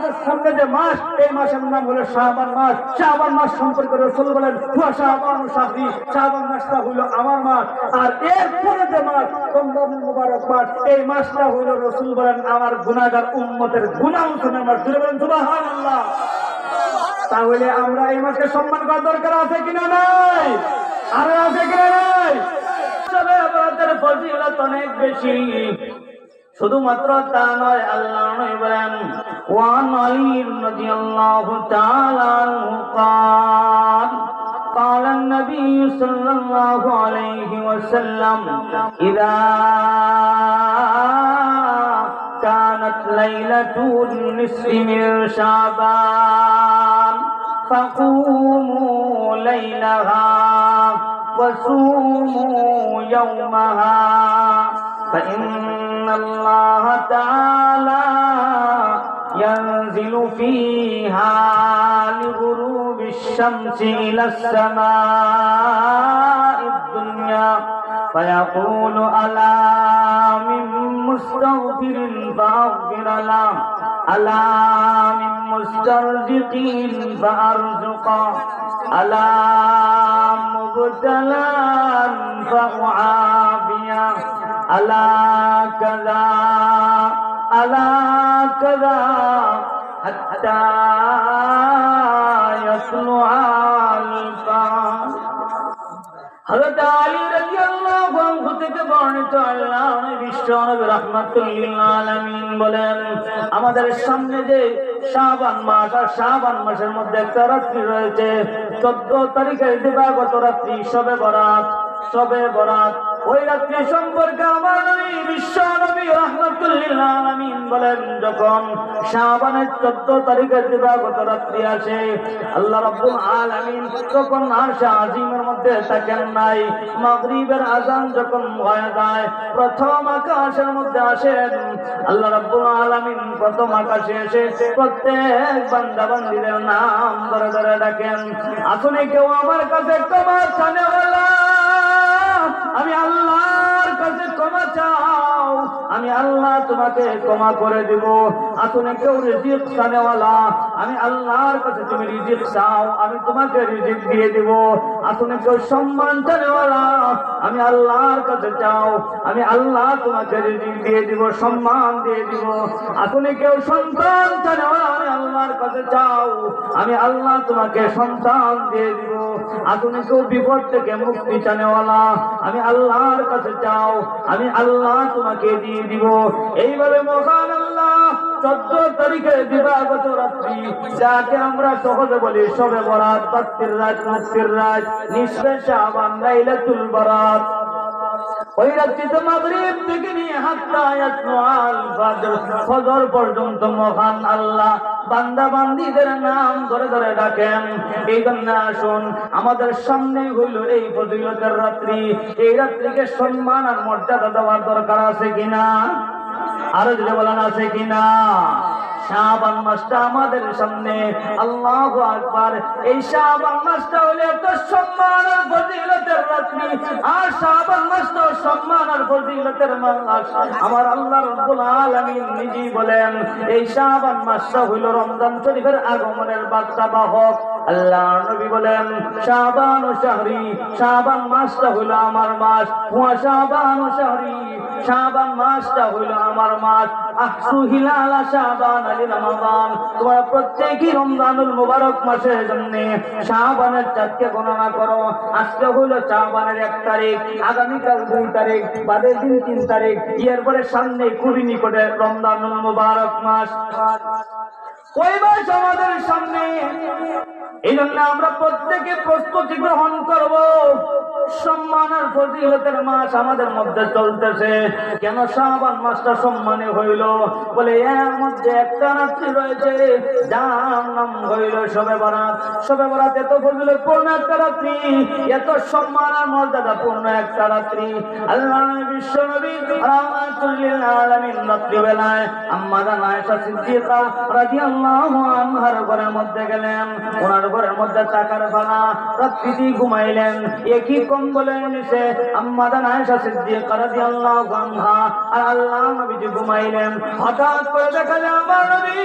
আমাদের সামনে যে মাস, এই মাসের নাম হলো শাবান মাস। শাবান মাস সম্পর্কে রাসূল বলেন হুয়া শাবানু শাহরি, শাবান মাসটা হলো আমার মাস। আর এরপরে যে মাস রমজানুল মুবারক মাস, এই মাসটা হলো রাসূল বলেন আমার গুনাহগার উম্মতের গুনাহ মোচনের মাস। জোরে বলেন সুবহানাল্লাহ। তাহলে আমরা এই মাসকে সম্মান করা দরকার আছে কিনা নাই? আর আছে কিনা নাই? তবে আমাদের ফজিলত অনেক বেশি। শুধুমাত্র তা নয়, আল্লাহ নবী বলেন ওয়ান আলী রাদিয়াল্লাহু তাআলা আনহু قال قال النبي صلى الله عليه وسلم إذا كانت ليلة النصف من شعبان فقوموا ليلها وصوموا يومها فإن الله تعالى ينزل فيها لغروب الشمس إلى السماء الدنيا فيقول ألا من مستغفر فأغفر له ألا من مسترزق فأرزقه ألا مبتلى فأعافيه ألا كذا ألا كذا حتى يطلع الفجر। হযরত আলী রাদিয়াল্লাহু আনহু থেকে বর্ণিত, আল্লাহর নবী বিশ্বনবী রাহমাতুল লিল আলামিন বলেন আমাদের সামনে যে শাবান মাস, আর শাবান মাসের মধ্যে একটা রাত্রি রয়েছে 14 তারিখের দিবাগত রাত্রি শবে বরাত। শবে বরাত ওই রাত্রি সম্পর্কে আমার নবী বিশ্বনবী রাহমাতুল লিল আলামিন বলেন যখন শাবানের 14 তারিখের দিবাগত রাত্রি আসে, আল্লাহ রাব্বুল আলামিন তখন আরশে আজিমের মধ্যে থাকেন নাই। মাগরিবের আযান যখন হয়ে যায়, প্রথম আকাশের মধ্যে আসেন আল্লাহ রাব্বুল আলামিন। প্রথম আকাশে এসে প্রত্যেক বান্দা বান্দীদের নাম ধরে ধরে ডাকেন, আসুন কেউ আমার কাছে ক্ষমা চানেওয়ালা, আমি আল্লাহর কাছে ক্ষমা চাও, আমি আল্লাহ তোমাকে ক্ষমা করে দিব। আসুন কেউ রিজিক চানেওয়ালা, আমি আল্লাহর কাছে তুমি রিজিক চাও, আমি তোমাকে রিজিক দিয়ে দিব। আসুন কেউ সম্মান চানেওয়ালা, আমি আল্লাহর কাছে চাও, আমি আল্লাহ তোমাকে রিজিক দিয়ে দিব, সম্মান দিয়ে দিব। আসুন কেউ সন্তান চানেওয়ালা, আমি আল্লাহর কাছে চাও, আমি আল্লাহ তোমাকে সন্তান দিয়ে দিব। আসুন কেউ বিপদ থেকে মুক্তি চানেওয়ালা, আমি আল্লাহর কাছে চাও, আমি আল্লাহ তোমাকে দিয়ে দিব। এইভাবে মহান আল্লাহ 14 তারিখে দিবাগত রাত্রি, যাকে আমরা সহজে বলি শবে বরাত, বাত্তির রাত, মুক্তির রাত, নিসফে শাবান, লাইলাতুল বরাত, ওই রাত্রিতে মাগরিব থেকে নিয়ে হাত্তা ইয়াতলুআল ফজর, ফজর পর্যন্ত মহান আল্লাহ বান্দা বান্দীদের নাম ধরে ধরে ডাকেন। এই জন্য আসুন আমাদের সামনে হইল এই ফজিলতের রাত্রি, এই রাত্রিকে সম্মান আর মর্যাদা দেওয়ার দরকার আছে কিনা? আরো যদি বলেন আছে কিনা? শাবান মাসটা আমাদের সামনে, আল্লাহু আকবার। এই শাবান মাসটা হলো এত সম্মান আর ফজিলতের রাত্রি, আর শাবান মাসটা সম্মান আর ফজিলতের মাস। আমার আল্লাহ রাব্বুল আলামিন নিজেই বলেন এই শাবান মাসটা হলো রমজান শরীফের আগমনের বার্তা বাহক। আল্লাহ নবী বলেন শাবান শাহরি, শাবান মাসটা হলো আমার মাস। হুয়া শাবান শাহরি, শাবান মাসটা হলো আমার মাস। আহসু হিলাল শাবান আলি রমাদান, তোমরা প্রত্যেকই রমজানুল মুবারক মাসের জন্য শাবানের চাঁদকে গণনা করো। আজকে হলো শাবানের 1 তারিখ, আগামীকাল 2 তারিখ, বাদের দিন 3 তারিখ, এরপরে সামনে খুবই নিকটে রমজানুল মুবারক মাস। ওই মাস আমাদের সামনে, এই জন্য আমরা প্রত্যেকে প্রস্তুতি গ্রহণ করব। সম্মান আর ফজিলতের মাস আমাদের মধ্যে চলতেছে। কেন শাবান মাসটা সম্মানে হইল? বলে এর মধ্যে একটা রাত্রি রয়েছে যার নাম হইল শবে বরাত। শবে বরাত এত ফজিলতপূর্ণ একটা রাত্রি, এত সম্মান আর মর্যাদা পূর্ণ একটা রাত্রি। আল্লাহ বিশ্ব নবী রাহমাতুল লিল আলামিন রাত্রিবেলায় আম্মা জান আয়েশা সিদ্দিকা রাদিয়াল্লাহু আনহার ঘরের মধ্যে গেলেন। ওনার ঘরের মধ্যে টাকার ভাড়া, রাত্রিটি ঘুমাইলেন। একই কম্বলের নিচে আম্মা জান আয়েশা সিদ্দিকা রাদিয়াল্লাহু আনহা আর আল্লাহ নবীজি ঘুমাইলেন। হঠাৎ করে দেখা যায় আমার নবী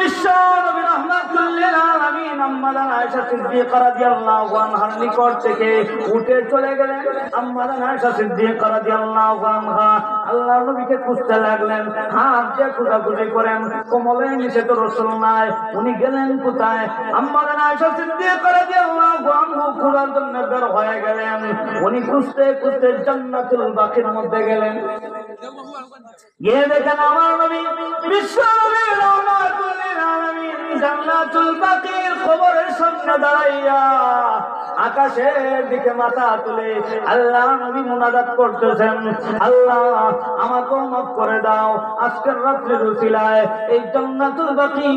বিশ্ব নবী রাহমাতুল লিল আলামিন আম্মা আয়েশা সিদ্দিকা রাদিয়াল্লাহু আনহার নিকট থেকে উঠে চলে গেলেন। আম্মা আয়েশা সিদ্দিকা রাদিয়াল্লাহু আনহা আল্লাহর নবীকে খুঁজতে লাগলেন, হাত দিয়ে খোঁজাখুঁজি করেন, কোমলের নিচে তো রাসূল নাই, উনি গেলেন কোথায়? আম্মা আয়েশা সিদ্দিকা রাদিয়াল্লাহু আনহা খোঁজার জন্য বের হয়ে গেলেন। উনি খুঁজতে খুঁজতে জান্নাতুল বাকির মধ্যে গেলেন। গিয়ে দেখেন আমার নবী বিশ্ব নবী রাহমাতুল লিল আলামিন জান্নাতুল বাকির কবরের সামনে দাঁড়াইয়া আকাশের দিকে মাথা তুলে আল্লাহ নবী মুনাজাত করতেছেন, আল্লাহ আমাকে মাফ করে দাও, আজকের রাত্রির উসিলায় এই জান্নাতুল বাকি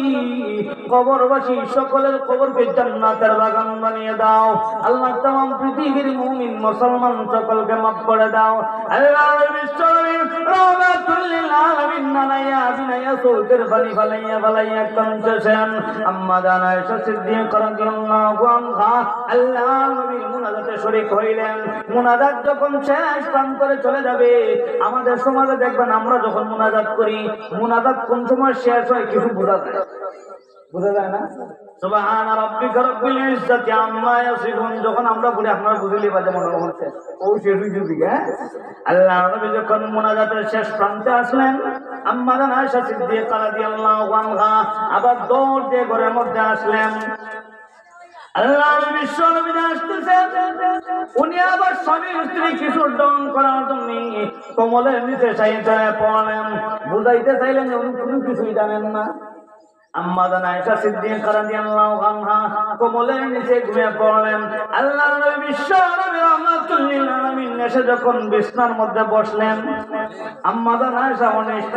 কবরবাসী সকলের কবরকে জান্নাতের বাগান বানিয়ে দাও। আল্লাহ तमाम পৃথিবীর মুমিন মুসলমান সকলকে মাফ করে দাও। আল্লাহ বিশ্ব নবী রাহমাতুল লিল আলামিন নানাইয়া বিনাইয়া চোখের পানি ফালাইয়া ফালাইয়া কাঁদতেছেন। আম্মা আয়েশা সিদ্দিকা রাদিয়াল্লাহু আনহা আল্লাহ নবীর মুনাজাতে শরীক হইলেন। মুনাজাত যখন শেষ প্রান্তরে চলে যাবে, আমাদের সমাজে দেখবেন আমরা যখন মুনাজাত করি, মুনাজাত কোন সময় শেষ হয় কিছু বোঝা যায় না। সুবহান রাব্বিকা রাব্বিল ইজ্জাতি আম্মা ইয়াসিফুন যখন আমরা বলি আপনারা বুঝলি বাজে মনে হচ্ছে ও শেষ হয়ে যাবে। আল্লাহ নবী যখন মুনাজাতের শেষ প্রান্তে আসলেন, আম্মা আয়েশা সিদ্দিকা রাদিয়াল্লাহু আনহা আবার দৌড় দিয়ে ঘরের মধ্যে আসলেন। আল্লাহ বিশ্ব নবী আসতেছেন, উনি আবার স্বামী স্ত্রী কিছু ডং করার জন্য কোমলের নিচে চাইতে পড়লেন, বুঝাইতে চাইলেন উনি কোনো কিছুই জানেন না। আম্মা আয়েশা সিদ্দিকা রাদিয়াল্লাহু আনহা কোমলের নিচে ঘুমিয়ে পড়লেন। আল্লাহ নবী বিশ্ব নবী রাহমাতুল লিল আলামিন এসে যখন বিছানার মধ্যে বসলেন, আম্মা আয়েশা অনিষ্ট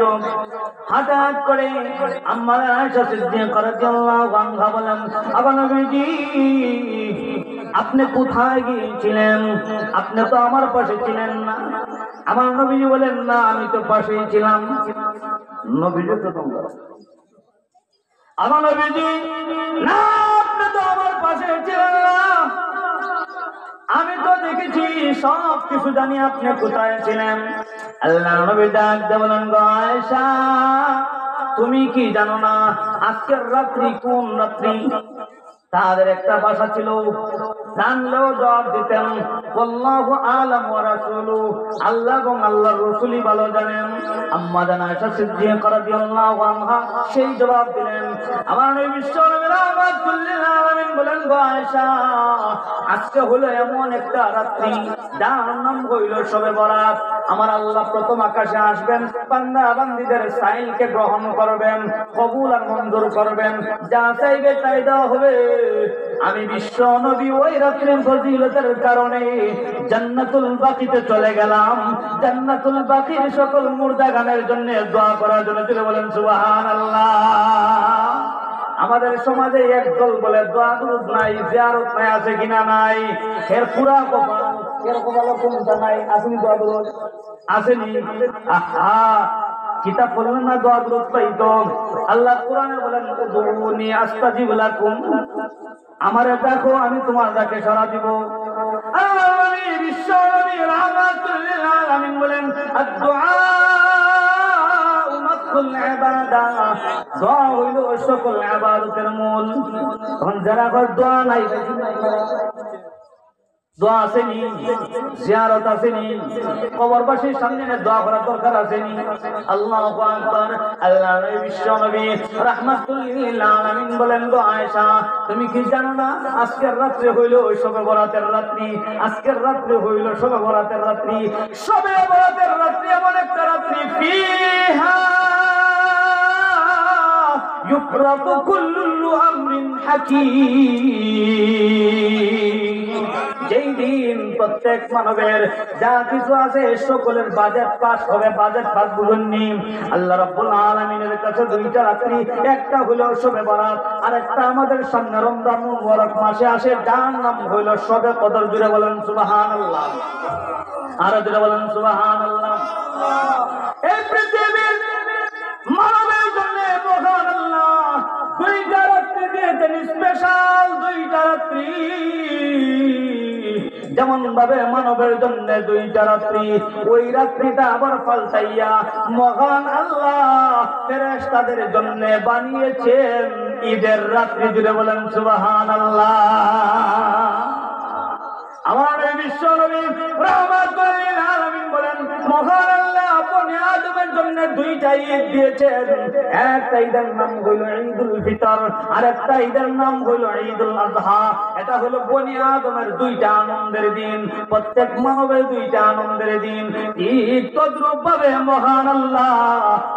হঠাৎ করে আম্মা আয়েশা সিদ্দিকা রাদিয়াল্লাহু আনহা বলেন, আবার নবীজি আপনি কোথায় গিয়েছিলেন? আপনি তো আমার পাশে ছিলেন না। আমার নবীজি বলেন, না আমি তো পাশেই ছিলাম। নবীজি তো আমার নবীজি, না আপনি তো আমার পাশে ছিলেন না, আমি তো দেখেছি, সব কিছু জানি আপনি কোথায় ছিলেন। আল্লাহ নবী ডাক দিয়ে বলেন, আয়েশা তুমি কি জানো না আজকের রাত্রি কোন রাত্রি? তাদের একটা ভাষা ছিল, জানলেও জবাব দিতেন আল্লাহু আ'লাম ওয়া রাসূলুহু, আল্লাহ এবং আল্লাহর রাসূলই ভালো জানেন। আম্মা আয়েশা সিদ্দিকা রাদিয়াল্লাহু আনহা সেই জবাব দিলেন। আমার নবী বিশ্ব নবী রাহমাতুল লিল আলামিন বলেন, গো আয়েশা আজকে হলো এমন একটা রাত্রি যার নাম হইল শবে বরাত। আমার আল্লাহ প্রথম আকাশে আসবেন, বান্দা বান্দীদের সাইলকে গ্রহণ করবেন, কবুল আর মঞ্জুর করবেন, যা চাইবে তাই দেওয়া হবে। আমি বিশ্ব নবী ওই রাত্রির ফজিলতের কারণে জান্নাতুল বাকিতে চলে গেলাম, জান্নাতুল বাকির সকল মুর্দা গানের জন্য দোয়া করার জন্য। তিনি বলেন সুবহানাল্লাহ। আমাদের সমাজে একদল বলে দোয়া দুরুদ নাই, জিয়ারত নাই, আছে কিনা নাই? এর পুরা কপাল, এর কপালে কোনটা নাই? আসেনি দোয়া দুরুদ? আসেনি? আহা কিতাব পড়লেন না দোয়া দুরুদ পাইতো? আল্লাহ কোরআনে বলেন, উদউনি আস্তাজিব লাকুম, আমারে দেখো আমি তোমার ডাকে সাড়া দিব। আল্লাহ নবী বিশ্ব নবী রাহমাতুল লিল আলামিন বলেন, আদ-দুআ মাকুল ইবাদা, দোয়া হইল সকল ইবাদতের মূল। তখন যারা দোয়া নাই, দোয়া আসেনি, জিয়ারত আসেনি, কবরবাসীর সামনে দোয়া করার দরকার আসেনি। আল্লাহু আকবার। আল্লাহ নবী বিশ্ব নবী রাহমাতুল লিল আলামিন বলেন, গো আয়েশা তুমি কি জানো না আজকের রাত্রি হইল ওই শবে বরাতের রাত্রি? আজকের রাত্রি হইল শবে বরাতের রাত্রি। শবে বরাতের রাত্রি এমন একটা রাত্রি, ফিহা ইউফরাকু কুল্লু আমরিন হাকীম, যেই দিন প্রত্যেক মানবের যা কিছু আছে সকলের বাজেট পাস হবে। বাজেট পাস বুঝুননি? আল্লাহ রাব্বুল আলামিনের কাছে দুইটা রাত্রি, একটা হলো শবে বরাত, আর একটা আমাদের সামনে রমজান মুবারক মাসে আসে, যার নাম হইল শবে কদর। জুড়ে বলেন সুবহানাল্লাহ, আর জুড়ে বলেন সুবহানাল্লাহ। এই পৃথিবীর মানবের জন্য মহান আল্লাহ দুইটা রাত্রি দিয়েছেন, স্পেশাল দুইটা রাত্রি, যেমন ভাবে মানবের জন্য দুইটা রাত্রি, ওই রাত্রিটা আবার পাল্টাইয়া মহান আল্লাহ ফেরেশতাদের জন্য বানিয়েছেন ঈদের রাত্রি। জুড়ে বলেন সুবহানাল্লাহ। আমার বিশ্ব নবী রাহমাতুল লিল আলামিন বলেন, মহান আল্লাহ বনি আদমের জন্য দুইটা ঈদ দিয়েছেন। একটা ঈদের নাম হলো ঈদুল ফিতর, আর একটা ঈদের নাম হলো ঈদুল আযহা। এটা হলো বনি আদমের দুইটা আনন্দের দিন, প্রত্যেক মানবের দুইটা আনন্দের দিন। ঈদ তদ্রূপ ভাবে মহান আল্লাহ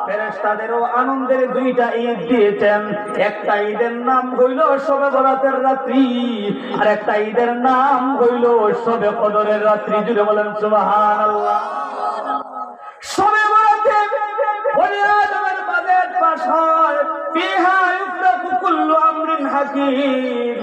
ফেরেশতাদেরও আনন্দের দুইটা ঈদ দিয়েছেন। একটা ঈদের নাম হইল শবে বরাতের রাত্রি, আর একটা ঈদের নাম হইল শবে কদরের রাত্রি। জুড়ে বলেন সুবহানাল্লাহ। শবে বরাতে বনি আদমের বাজেট পাস হয়, ফিহা ইফরাকু কুল্লু আমরিন হাকিম।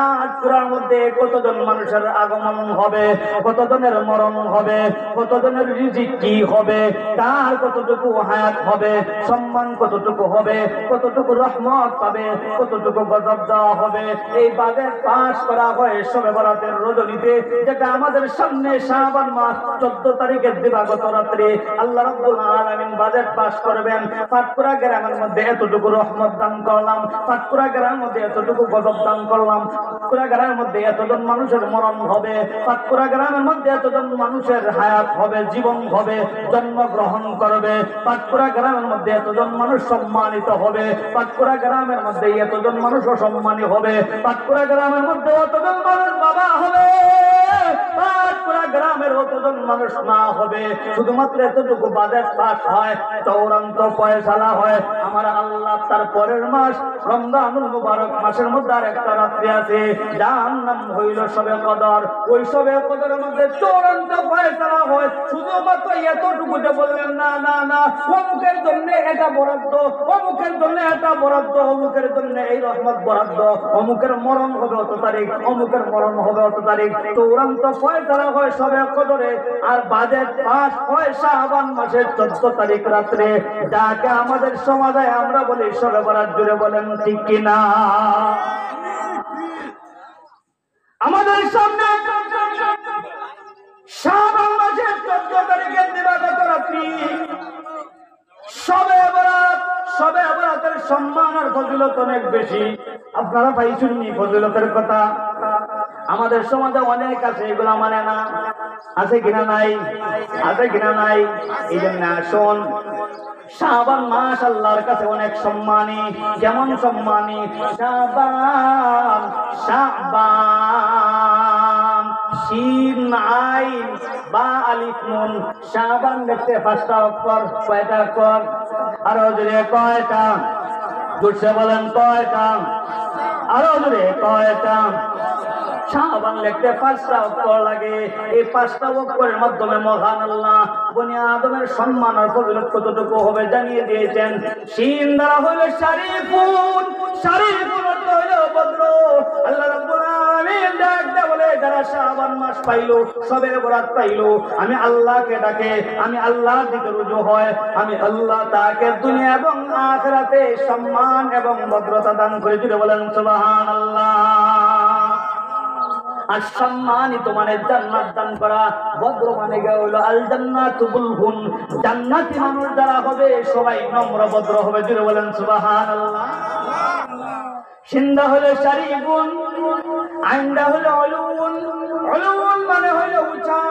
আজ পুরার মধ্যে কতজন মানুষের আগমন হবে, কতজনের মরণ হবে, কতজনের রিজিক কি হবে, কার কতটুকু হায়াত হবে, সম্মান কতটুকু হবে, কতটুকু রহমত পাবে, কতটুকু গজব দেওয়া হবে, এই বাজেট পাস করা হয় শবে বরাতের রজনীতে, যেটা আমাদের সামনে শাবান মাস 14 তারিখের দিবাগত রাত্রে আল্লাহ রাব্বুল আলামিন বাজেট পাস করবেন। পাটকুরা গ্রামের মধ্যে এতটুকু রহমত দান করলাম, পাটকুরা গ্রামের মধ্যে এতটুকু গজব দান করলাম, পাটকুরা গ্রামের মধ্যে এতজন মানুষের মরণ হবে, পাটকুরা গ্রামের মধ্যে এতজন মানুষের হায়াত হবে, জীবন হবে, জন্মগ্রহণ করবে, পাটকুরা গ্রামের মধ্যে এতজন মানুষ সম্মানিত হবে, পাটকুরা গ্রামের মধ্যে এতজন মানুষ অসম্মানী হবে, পাটকুরা গ্রামের মধ্যে এতজন মানুষ বাবা হবে, পাটকুরা গ্রামের অতজন মানুষ মা হবে। শুধুমাত্র এতটুকু বাজেট পাস হয়, চূড়ান্ত ফয়সালা হয়। আমার আল্লাহ তার পরের মাস রমজানুল মুবারক মাসের মধ্যে আর একটা রাত্রি আছে, যার নাম হইল শবে কদর। ওই শবে কদরের মধ্যে চূড়ান্ত ফয়সালা হয়। শুধুমাত্র এতটুকু যে বললেন না না না, অমুকের জন্য এটা বরাদ্দ, অমুকের জন্য এটা বরাদ্দ, অমুকের জন্য এই রহমত বরাদ্দ, অমুকের মরণ হবে অত তারিখ, অমুকের মরণ হবে অত তারিখ। চূড়ান্ত ফয়সালা হয় শবে কদরে, আর বাজেট পাস হয় শাবান মাসের 14 তারিখ রাত্রে, যাকে আমাদের সমাজে আমরা বলি শবে বরাত। জুড়ে বলেন ঠিক কিনা? আমাদের সামনে শাবান মাসের 14 তারিখের দিবাগত রাত্রি শবে বরাত। শবে বরাতের সম্মান আর ফজিলত অনেক বেশি। আপনারা পাইছেন নি ফজিলতের কথা? আমাদের সমাজে অনেক আছে, এগুলা মানে না। আছে কিনা নাই? আছে কিনা নাই? এই জন্য আসুন, শাবান মাস আল্লাহর কাছে অনেক সম্মানী। কেমন সম্মানী? শাবান, শাবান, শিন আইন বা আলিফ নুন। শাবান দেখতে 5টা অক্ষর, কয়টা অক্ষর? আরো জোরে কয়টা? জোরসে বলেন কয়টা? আরো জোরে কয়টা? শাবান লিখতে 5টা অক্ষর লাগে। এই 5টা অক্ষরের মাধ্যমে মহান আল্লাহ বনি আদমের সম্মান আর ফজিলত কতটুকু হবে জানিয়ে দিয়েছেন। শিন দ্বারা হলো শরীফুন, শরীফুন অর্থ হলো ভদ্র। আল্লাহ রাব্বুল আলামিন ডাকতে বলে, যারা শাবান মাস পাইলো, শবে বরাত পাইলো, আমি আল্লাহকে ডাকে, আমি আল্লাহর দিকে রুজু হয়, আমি আল্লাহ তাকে দুনিয়া এবং আখিরাতে সম্মান এবং ভদ্রতা দান করে। জুড়ে বলেন সুবহানাল্লাহ। আর সম্মানিত মানে জান্নাত দান করা, ভদ্র মানে হলো আল জান্নাতু বুলহুন। জান্নাতি মানুষ যারা হবে সবাই নম্র ভদ্র হবে। জুড়ে বলেন সুবহানাল্লাহ। সিন্দা হলো শরীফুন, আইনদা হলো উলুন। উলুন মানে হলো উঁচা।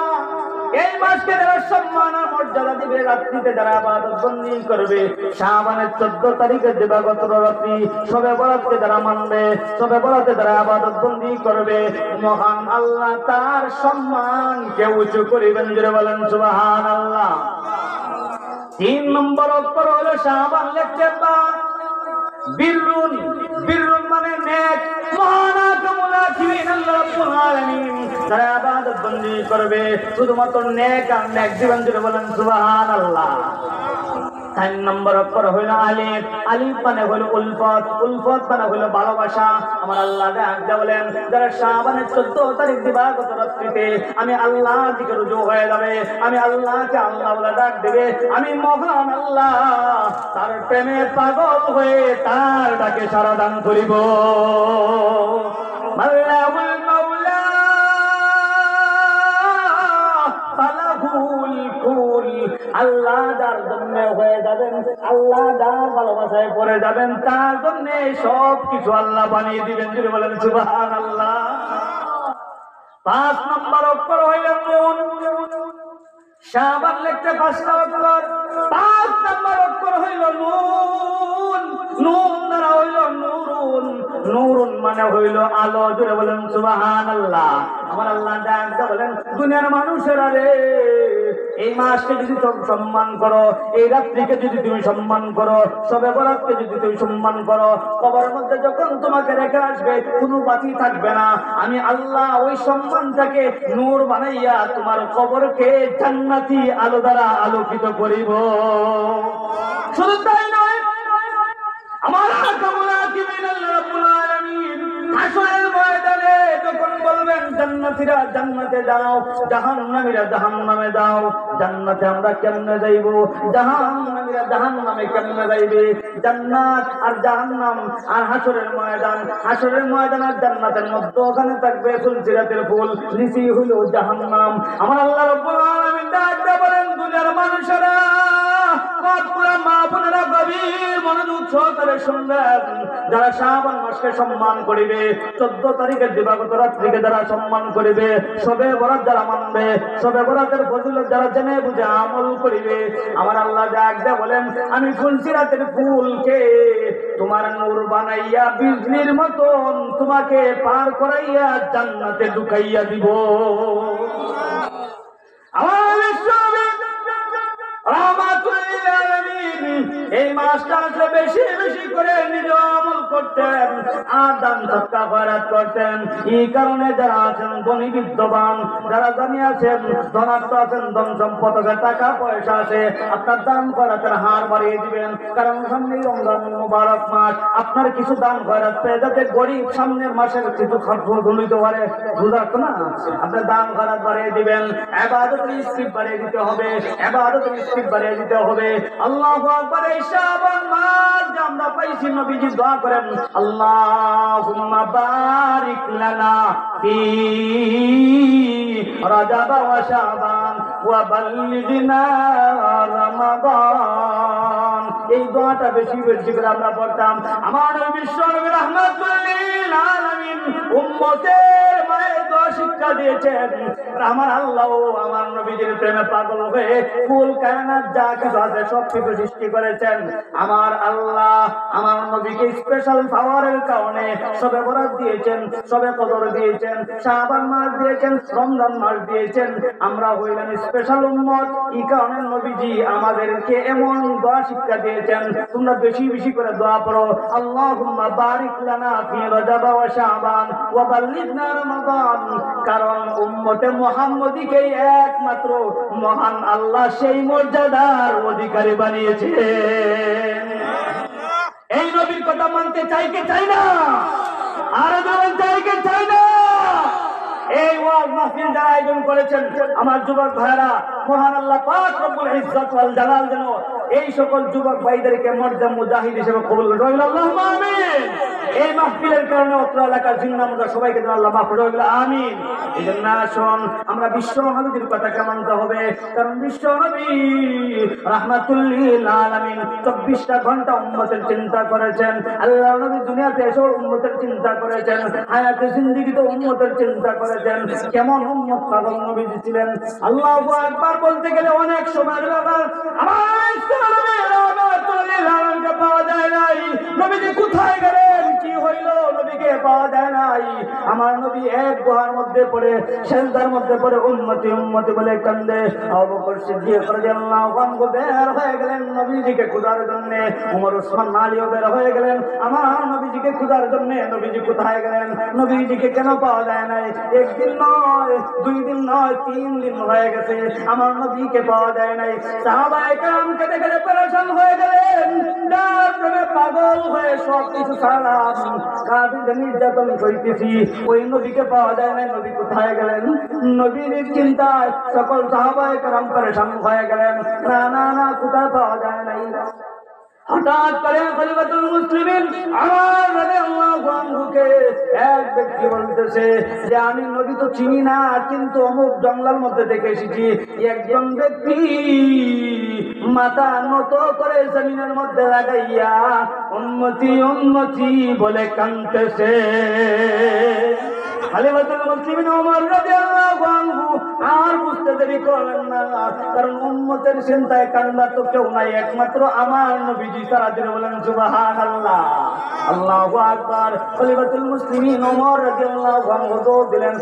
এই মাসকে যারা সম্মান আর মর্যাদা দিবে, রাত্রিতে যারা ইবাদত বন্দি করবে, শাবানের 14 তারিখের দিবাগত রাত্রি শবে বরাতকে যারা মানবে, শবে বরাতে যারা ইবাদত বন্দি করবে, মহান আল্লাহ তার সম্মানকে উঁচু করিবেন। জুড়ে বলেন সুবহানাল্লাহ। 3 নম্বর অক্ষর হলো শাবান লিখতে বা বিররুন। বিররুন মানে নেক। মহান আল্লাহ রাব্বুল আলামিন যারা ইবাদত বন্দি করবে শুধুমাত্র নেক আর নেক জীবন। জুড়ে বলেন সুবহানাল্লাহ। 3 নম্বর অক্ষর হইল আলিফ। আলিফ মানে হইল উলফত। উলফত মানে হইল ভালোবাসা। আমার আল্লাহ ডাকতে বলেন, যারা শাবানের 14 তারিখ দিবাগত রাত্রিতে আমি আল্লাহর দিকে রুজু হয়ে যাবে, আমি আল্লাহকে আল্লাহ বলে ডাক দেবে, আমি মহান আল্লাহ তার প্রেমে পাগল হয়ে তার ডাকে সাড়া দান করিব। আল্লাহুল মাওলা আল্লাহ যার জন্য হয়ে যাবেন, আল্লাহ যার ভালোবাসায় পড়ে যাবেন, তার জন্য সব কিছু আল্লাহ বানিয়ে দিবেন। যদি বলেন সুবহানাল্লাহ। 5 নম্বর অক্ষর হইল নুন। শাবান লিখতে 5টা অক্ষর, 5 নম্বর অক্ষর হইল নুন। নুন দ্বারা হইল নুরুন। নুরুন মানে হইল আলো। জুড়ে বলেন সুবহানাল্লাহ। আমার আল্লাহ ডাকতে বলেন, দুনিয়ার মানুষেরা রে, এই মাসকে যদি তুমি সম্মান করো, এই রাত্রিকে যদি তুমি সম্মান করো, শবে বরাতকে যদি তুমি সম্মান করো, কবরের মধ্যে যখন তোমাকে রেখে আসবে কোনো বাতি থাকবে না। আমি আল্লাহ ওই সম্মানটাকে নূর বানাইয়া তোমার কবরকে জান্নাতি আলো দ্বারা আলোকিত করিব। শুধু তাই নয়, আমার হাসরের ময়দানে যখন বলবেন জান্নাতীরা জান্নাতে যাও, জাহান্নামীরা জাহান্নামে যাও, জান্নাতে আমরা কেমনে যাইব, জাহান্নামীরা জাহান্নামে কেমনে যাইবে? জান্নাত আর জাহান্নাম আর হাসরের ময়দান, হাসরের ময়দান আর জান্নাতের মধ্যে ওখানে থাকবে ফুলসিরাতের ফুল, নিচে হইল জাহান্নাম। আমার আল্লাহ রাব্বুল আলামিন ডাকতে বলেন, দুনিয়ার মানুষেরা, মা বোনেরা গভীর মনোযোগ সহকারে শুনবেন। যারা শাবান মাসকে সম্মান করিবে, 14 তারিখের দিবাগত রাত্রিকে যারা সম্মান করিবে, শবে বরাত যারা মানবে, শবে বরাতের ফজিলত যারা জেনে বুঝে আমল করিবে, আমার আল্লাহ ডাকতে বলেন, আমি ফুলসিরাতের ফুলকে তোমার নূর বানাইয়া বিজলির মতন তোমাকে পার করাইয়া জান্নাতে ঢুকাইয়া দিব। এই মাসটা আসলে বেশি বেশি করে নিজ আমল করতেন আর দান সৎকার খয়রাত করতেন। এই কারণে যারা আছেন ধনী বিদ্যবান, যারা ধনী আছেন, ধনাত্ম আছেন, ধন সম্পদ আছে, টাকা পয়সা আছে, আপনার দান খয়রাতের হার বাড়িয়ে দিবেন। কারণ সামনে রমজান মুবারক মাস, আপনার কিছু দান খয়রাত পেয়ে যাতে গরিব সামনের মাসের কিছু খরচ নিতে পারে, বুঝাতো না? আপনার দান খয়রাত বাড়িয়ে দিবেন, ইবাদতের ইস্তিগফার বাড়িয়ে দিতে হবে, ইবাদতের ইস্তিগফার বাড়িয়ে দিতে হবে। আল্লাহু আকবার। এই শাবান মাস যে আমরা পাইছি, নবীজি দোয়া করেন, আল্লাহুম্মা বারিক লানা ফি রাজাব ওয়া শাবান ওয়া বাল্লিগনা রমাদান। এই দোয়াটা বেশি বেশি করে আমরা পড়তাম। আমার বিশ্ব নবী রাহমাতুল লিল আলামিন উম্মতের মায়ের দোয়া শিক্ষা দিয়েছেন। আমার আল্লাহ আমার নবীজির প্রেমে পাগল হয়ে ফুল কায়নাত যা কিছু আছে সব কিছু সৃষ্টি করেছেন। আমার আল্লাহ আমার নবীকে স্পেশাল পাওয়ারের কারণে শবে বরাত দিয়েছেন, শবে কদর দিয়েছেন, শাবান মাস দিয়েছেন, রমজান মাস দিয়েছেন। আমরা হইলাম স্পেশাল উম্মত। এই কারণে নবীজি আমাদেরকে এমন দোয়া শিক্ষা দিয়েছেন, তোমরা বেশি বেশি করে দোয়া পড়ো, আল্লাহুম্মা বারিক লানা ফি রাজাব ওয়া শাবান ওয়া বাল্লিগনা রমাদান। কারণ উম্মতে মুহাম্মদীকে একমাত্র মহান আল্লাহ সেই মর্যাদার অধিকারী বানিয়েছে। এই নবীর কথা মানতে চাই কে চাই না? আর বলেন চাই কে চাই না? এই ওয়াজ মাহফিল যারা আয়োজন করেছেন আমার যুবক ভাইরা, মহান আল্লাহ পাক রব্বুল ইজ্জত ওয়াল জালাল যেন এই সকল যুবক ভাইদেরকে মর্যাদা মুজাহিদ হিসেবে কবুল করেন। আল্লাহুম্মা আমিন। এই মাহফিলের কারণে অত্র এলাকার জিন্নামুজা সবাইকে যেন আল্লাহ মাফ করে দিন, আমিন। এই জন্য আসুন আমরা বিশ্ব নবীর কথাকে মানতে হবে। কারণ বিশ্ব নবী রাহমাতুল লিল আলামিন 24টা ঘন্টা উম্মতের চিন্তা করেছেন। আল্লাহ নবী দুনিয়াতে এসে উম্মতের চিন্তা করেছেন, হায়াতে জিন্দেগিতে উম্মতের চিন্তা করেছেন। কেমন উম্মত পাগল নবীজি ছিলেন। আল্লাহু আকবার বলতে গেলে অনেক সময় ব্যাপার। আমার ইসলামে রাহমাতুল লিল আলামিনকে পাওয়া যায় নাই। নবীজি কোথায় গেলেন, কি হইল, নবীকে পাওয়া যায় নাই। আমার নবী এক গুহার মধ্যে পড়ে, সেজদার মধ্যে পড়ে উম্মতি উম্মতি বলে কান্দে। আবু বকর সিদ্দিক রাদিয়াল্লাহু আনহু বের হয়ে গেলেন নবীজিকে খোঁজার জন্য। ওমর ওসমান আলীও বের হয়ে গেলেন আমার নবীজিকে খোঁজার জন্য। নবীজি কোথায় গেলেন, নবীজিকে কেন পাওয়া যায় নাই? একদিন নয়, 2 দিন নয়, 3 দিন হয়ে গেছে আমার নবীকে পাওয়া যায় নাই। সাহাবায়ে কেরাম কেঁদে কেঁদে পেরেশান হয়ে গেলেন, যার প্রেমে পাগল হয়ে সব কিছু সালাম কাঁদে নির্যাতন করতেছি, ওই নবীকে পাওয়া যায় নাই। নবী কোথায় গেলেন? নবীর চিন্তায় সকল সাহাবায়ে কেরাম পেরেশান হয়ে গেলেন। না না না, কোথায় পাওয়া যায় নাই। হঠাৎ করে খলিফাতুল মুসলিমিন ওমর রাদিয়াল্লাহু আনহুকে এক ব্যক্তি বলতে বলতেছে যে আমি নবী তো চিনি না, কিন্তু অমুক জঙ্গলের মধ্যে দেখে এসেছি একজন ব্যক্তি মাথা নত করে জমিনের মধ্যে লাগাইয়া উম্মতি উম্মতি বলে কাঁদতেছে। খলিফাতুল মুসলিমিন ওমর রাদিয়াল্লাহু আনহু আর বুঝতে দেরি করলেন না, কারণ উম্মতের চিন্তায় কান্নার তো কেউ নাই, একমাত্র আমার নবীজি ছাড়া। দিনে বলেন সুবহানাল্লাহ, আল্লাহু আকবার। খলিফাতুল মুসলিমিন ওমর রাদিয়াল্লাহু আনহু দৌড় দিলেন,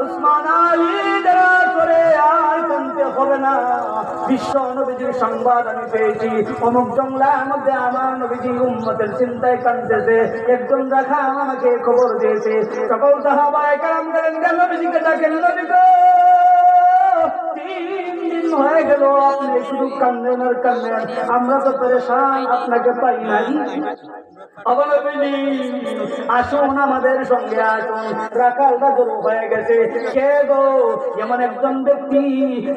উসমান আলী দ্বারা করে আর কানতে হবে না, বিশ্ব নবীজির সংবাদ আমি পেয়েছি, অমুক জঙ্গলের মধ্যে আমার নবীজি উম্মতের চিন্তায় কাঁদতেছে, একজন রাখা আমাকে খবর দিয়েছে। সকল সাহাবায়ে কেরাম গেলেন, নবীজিকে ডাকেন, নবী গো 3 দিন হয়ে গেল আপনি শুধু কান্দেন আর কান্দেন, আমরা তো পেরেশান, আপনাকে পাই নাই। আসুন আমাদের সঙ্গে আসুন। রাখালটা জড়ো হয়ে গেছে, কে গো? এমন একজন ব্যক্তি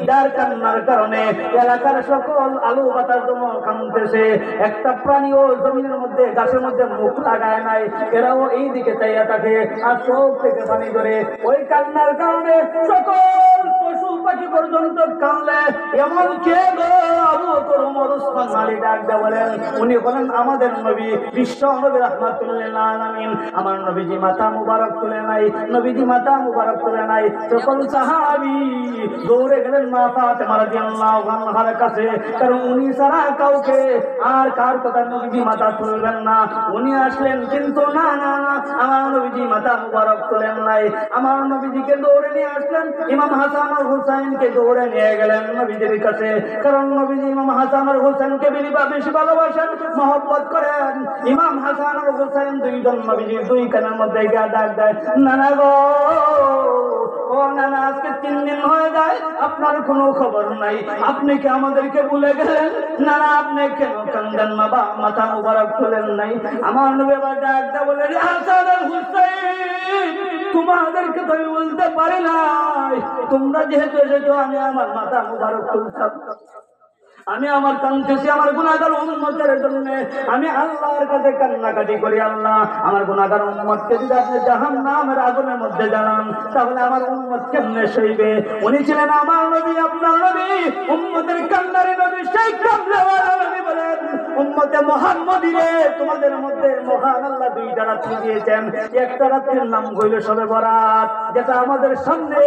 যার কান্নার কারণে এলাকার সকল আলু বাতাস কাঁদতেছে, একটা প্রাণীও জমিনের মধ্যে গাছের মধ্যে মুখ লাগায় নাই, এরাও এই দিকে চাইয়া থাকে আর চোখ থেকে পানি ধরে। ওই কান্নার কারণে সকল পশু পাখি পর্যন্ত কাঁদলে, এমন কে গো? আবু বকর ওমর উসমান আলী ডাক দিয়ে বলেন, উনি হলেন আমাদের নবী, বিশ্ব নবী রাহমাতুল লিল আলামিন। আমার নবীজি মাথা মুবারক তুলে নাই, নবীজি মাথা মুবারক তুলে নাই। সকল সাহাবী দৌড়ে গেলেন মা ফাতেমা রাদিয়াল্লাহু আনহার কাছে, কারণ উনি ছাড়া কাউকে আর কার কথা নবীজি মাথা তুলবেন না। উনি আসলেন, কিন্তু না না না, আমার নবীজি মাথা মুবারক তুলেন নাই। আমার নবীজিকে দৌড়ে নিয়ে আসলেন, ইমাম হাসান আর হুসাইনকে দৌড়ে নিয়ে গেলেন নবীজির কাছে, কারণ নবীজি ইমাম হাসান আর হুসাইনকে বেশি ভালোবাসেন, মহব্বত করেন। ইমাম হাসান আর হুসাইন দুইজন নবীজির দুই কানের মধ্যে গিয়ে ডাক দেয়, নানা গো, ও নানা, আজকে 3 দিন হয়ে যায় আপনার কোনো খবর নাই, আপনি কি আমাদেরকে ভুলে গেলেন? নানা, আপনি কেন কান্দেন না বা মাথা মুবারক তোলেন নাই? আমার নবী আবার ডাক দেয় বলে, হাসান আর হুসাইন, তোমাদেরকে তো আমি বলতে পারি নাই, তোমরা যেহেতু এসেছো আমি আমার মাথা মুবারক তুলতাম। আমি আমার কাঁদতেছি আমার গুনাহগার উম্মতের জন্য, আমি আল্লাহর কাছে কান্নাকাটি করি, আল্লাহ আমার গুনাহগার উম্মতকে যদি আপনি জাহান্নামের আগুনের মধ্যে জানান, তাহলে আমার উম্মত কেমনে সইবে? উনি ছিলেন আমার নবী, আপনার নবী, উম্মতের কান্নারে নবী, সেই কামলেওয়ালা নবী বলেন, উম্মতে মুহাম্মদীরে, তোমাদের মধ্যে মহান আল্লাহ 2টা রাত্রি দিয়েছেন। একটা রাত্রির নাম হইল শবে বরাত, যেটা আমাদের সামনে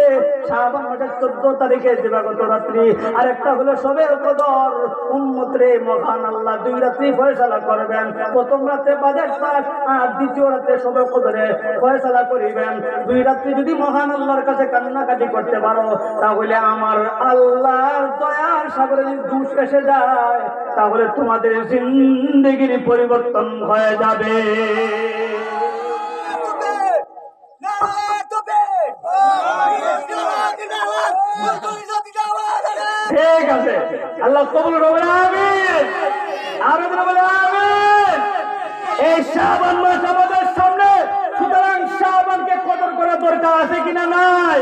শাবান মাসের 14 তারিখে দিবাগত রাত্রি, আর একটা হলো শবে কদর। উম্মতরে মহান আল্লাহ 2 রাত্রি ফয়সালা করবেন, প্রথম রাতে বাজেট পাস আর দ্বিতীয় রাতে শবে কদরে ফয়সালা করিবেন। 2 রাত্রি যদি মহান আল্লাহর কাছে কান্নাকাটি করতে পারো, তাহলে আমার আল্লাহর দয়ার সাগরে যদি দুষ এসে যায়, তাহলে তোমাদের জিন্দেগির পরিবর্তন হয়ে যাবে। ঠিক আছে, আল্লাহ কবুল করবেন, আমিন। আর বলে আমিন। এই শাবান মাস আমাদের সামনে, সুতরাং শাবানকে কদর করা দরকার আছে কিনা নাই?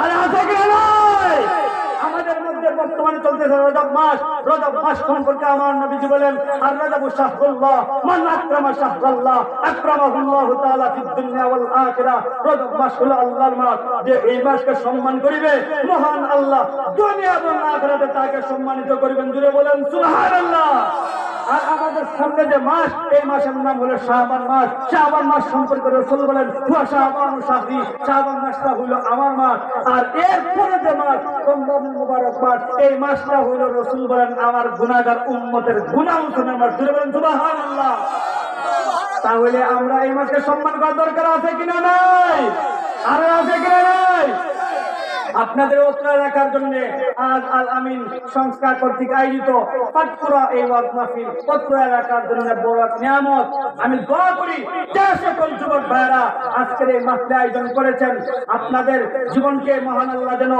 আর আছে কিনা নাই? আমাদের মধ্যে বর্তমানে চলতেছে রজব মাস। রজব মাস সম্পর্কে আমার নবীজি বলেন, আর রজব শাহরুল্লাহ, মান আকরামা শাহরাল্লাহ আকরামাহুল্লাহু তাআলা ফিদ দুনিয়া ওয়াল আখিরাহ। রজব মাস হলো আল্লাহর মাস, যে এই মাসকে সম্মান করিবে মহান আল্লাহ দুনিয়া এবং আখিরাতে তাকে সম্মানিত করবেন। জুড়ে বলেন সুবহানাল্লাহ। আর আমাদের সামনে যে মাস, এই মাসের নাম হলো শাবান মাস। শাবান মাস সম্পর্কে রাসূল বলেন, হুয়া শাবানু শাহরি, শাবান মাসটা হলো আমার মাস। আর এরপরে যে মাস, রমজানুল মুবারক মাস, এই মাসটা হলো রাসূল বলেন আমার গুনাহগার উম্মতের গুনাহ মোচনের মাস। জুড়ে বলেন সুবহানাল্লাহ। তাহলে আমরা এই মাসকে সম্মান করার দরকার আছে কিনা নাই? আর আছে কিনা নাই? আপনাদের অত্র এলাকার জন্য আজ আল আমিন সংস্কার কর্তৃক আয়োজিত পাটপুরা এই ওয়াজ মাহফিল অত্র এলাকার জন্য বড় নিয়ামত। আমি দোয়া করি যে সকল যুবক ভাইরা আজকের এই মাহফিল আয়োজন করেছেন, আপনাদের জীবনকে মহান আল্লাহ যেন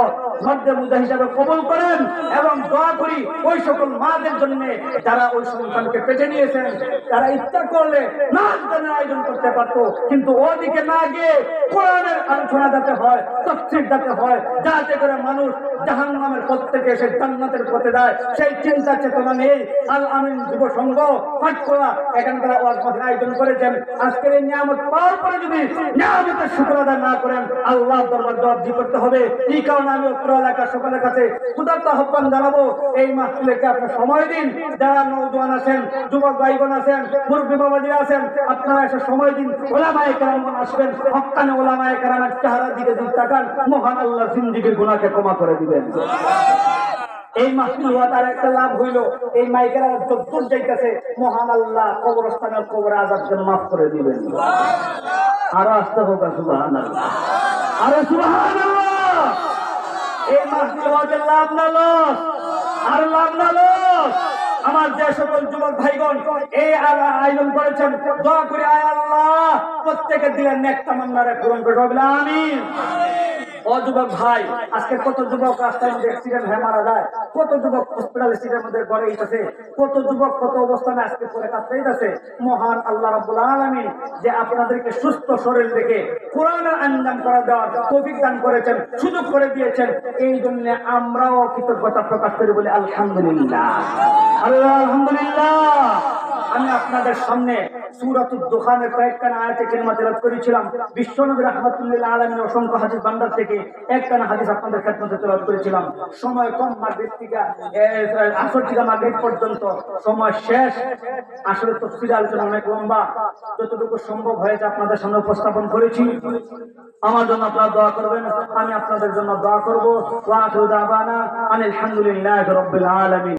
মধ্যে মুজা হিসাবে কবুল করেন এবং দোয়া করি ওই সকল মাদের জন্য যারা ওই সন্তানকে পেটে নিয়েছেন, তারা ইচ্ছা করলে নাচ গানের আয়োজন করতে পারতো, কিন্তু ওদিকে না গিয়ে কোরআনের আলোচনা যাতে হয়, তাফসীর যাতে হয়, যাতে করে মানুষ জাহান্নামের পথ থেকে এসে জান্নাতের পথে যায়, সেই চিন্তা চেতনা নেই। আল আমিন যুব সংঘ পাটকোলা এখানকার ওয়াজ মাহফিল আয়োজন করেছেন। আজকের এই নিয়ামত পাওয়ার পরে যদি নিয়ামতের শুকর আদায় না করেন, আল্লাহর দরবার জবাবদি করতে হবে। এই কারণে আমি অত্র এলাকার সকলের কাছে ক্ষুধার্ত আহ্বান জানাবো, এই মাহফিলকে আপনি সময় দিন। যারা নওজোয়ান আছেন, যুবক ভাইগণ আছেন, মুরব্বী বাবাজি আছেন, আপনারা এসে সময় দিন। ওলামায়ে কেরামগণ আসবেন, হক্কানি ওলামায়ে কেরামের চেহারার দিকে যদি তাকান, মহান আল্লাহ জিন্দেগীর গুনাহকে ক্ষমা করে দিবেন। এই মাহফিল হওয়া তার একটা লাভ হইল, এই মাইকেরা যদ্দূর যাইতেছে মহান আল্লাহ কবরস্থানের কবরে আযাবকে মাফ করে দিবেন। আরো আসতে হোক সুবহানাল্লাহ, আরো সুবহানাল্লাহ। এই মাহফিল হওয়াকে লাভ না লস, আর লাভ না লস। আমার যে সকল যুবক ভাইগণ এই আয়োজন করেছেন, দোয়া করে আয় আল্লাহ প্রত্যেকের দিলের নেক তামান্নারে পূরণ করে দিবেন, আমিন। ও যুবক ভাই, আজকে কত যুবক রাস্তার মধ্যে অ্যাক্সিডেন্ট হয়ে মারা যায়, কত যুবক হসপিটালে সিটের মধ্যে গড়ে গেছে, কত যুবক কত অবস্থানে আজকে পরে কাছে। মহান আল্লাহ রাব্বুল আলামিন যে আপনাদেরকে সুস্থ শরীর রেখে কোরআনের আঞ্জাম করা দেওয়ার তৌফিক দান করেছেন, সুযোগ করে দিয়েছেন, এই জন্য আমরাও কৃতজ্ঞতা প্রকাশ করি, বলি আলহামদুলিল্লাহ, আলহামদুলিল্লাহ। আমি আপনাদের সামনে সূরাতুদ দুখানের কয়েকখানা আয়াতে কারিমা তেলাওয়াত করেছিলাম। বিশ্বনবী রাহমাতুল্লিল আলামিনের অসংখ্য হাদিস ভান্ডার থেকে একখানা হাদিস আপনাদের খেদমতে তেলাওয়াত করেছিলাম। সময় কম, মাগরিব থেকে আসর থেকে মাগরিব পর্যন্ত সময় শেষ। আসলে তাফসীর আলোচনা অনেক লম্বা, যতটুকু সম্ভব হয়েছে আপনাদের সামনে উপস্থাপন করেছি। আমার জন্য আপনারা দোয়া করবেন, আমি আপনাদের জন্য দোয়া করব। ওয়া আখিরু দাওয়ানা আনিল হামদুলিল্লাহি রাব্বিল আলামিন।